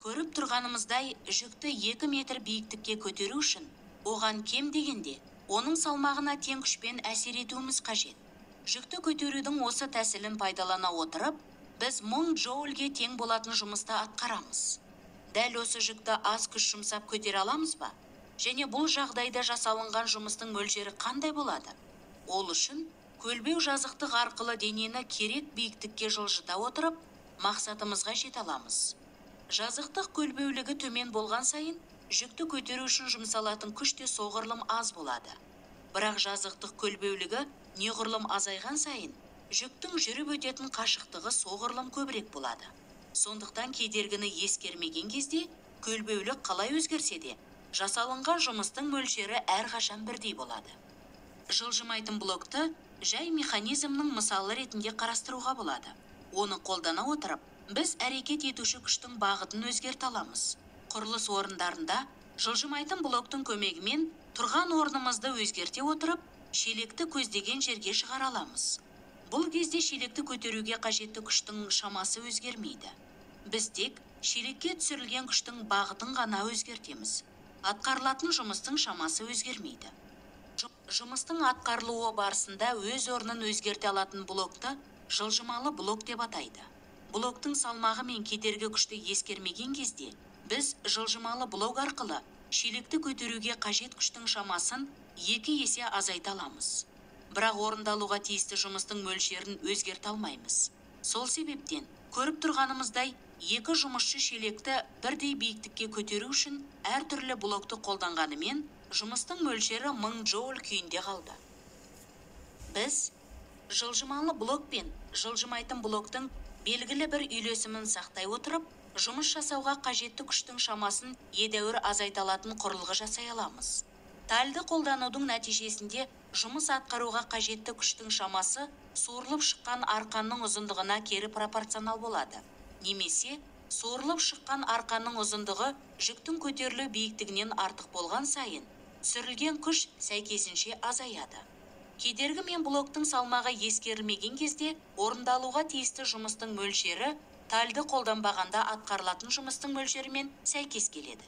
Көріп тұрғанымыздай, жүкті 2 метр биіктікке көтеру үшін, оған кем дегенде, оның салмағына тең күшпен әсер етуіміз қажет. Жүкті көтерудің осы тәсілін пайдалана отырып, біз 1000 джоульге тең болатын жұмысты атқарамыз. Дәл осы жүкті аз күш жұмсап көтере аламыз ба? Және бұл жағдайда жасалынған жұмыстың мөлшері қандай болады? Ол үшін, көлбеу жазықтық арқылы денені керек биіктікке жылжыта отырып, мақсатымызға жете аламыз. Жазықтық көлбеулігі төмен болған сайын, жүкті көтеру үшін жұмсалатын күш те соғұрлым аз болады. Бірақ жазықтық көлбеулігі неғұрлым азайған сайын, жүктің жүріп өтетін қашықтығы соғұрлым көбірек болады. Сондықтан кедергіні ескермеген кезде, көлбеулік қалай өзгерсе де, жасалынған жұмыстың мөлшері әрқашан бірдей болады. Жылжымайтын блокты жай механизмнің мысалы ретінде қарастыруға болады. Оны қолдана отырып, біз әрекет етуші күштің бағытын өзгерте аламыз. Құрылыс орындарында жылжымайтын блоктың көмегімен тұрған орнымызды өзгерте отырып, шелекті көздеген жерге шығара аламыз. Бұл кезде шелекті көтеруге қажетті күштің шамасы өзгермейді. Біз тек шелекке түсірілген күштің бағытын ғана өзгертеміз. Атқарылатын жұмыстың шамасы өзгермейді. Жұмыстың атқарылуы барысында өз орнын өзгерте алатын блокты жылжымалы блок деп атайды. Блоктың салмағы мен кедергі күшті ескермеген кезде, біз жылжымалы блок арқылы шелекті көтеруге қажет күштің шамасын 2 есе азайта аламыз. Бірақ орындалуға тиісті жұмыстың мөлшерін өзгерте алмаймыз. Сол себептен, көріп тұрғанымыздай, 2 жұмысшы шелекті бірдей биіктікке көтеру үшін әртүрлі блокты қолданғанымен, жұмыстың мөлшері 1000 джоуль күйінде қалды. Біз жылжымалы блок пен жылжымайтын блоктың белгілі бір үйлесімін сақтай отырып, жұмыс жасауға қажетті күштің шамасын едәуір азайта алатын құрылғы жасай аламыз. Тальды қолданудың нәтижесінде жұмыс атқаруға қажетті күштің шамасы суырылып шыққан арқанның ұзындығына кері пропорционал болады. Немесе, суырылып шыққан арқанның ұзындығы жүктің көтерілу биіктігінен артық болған сайын, түсірілген күш сәйкесінше азаяды. Кедергі мен блоктың салмағы ескерілмеген кезде, орындалуға тиісті жұмыстың мөлшері тальды қолданбағанда атқарылатын жұмыстың мөлшерімен сәйкес келеді.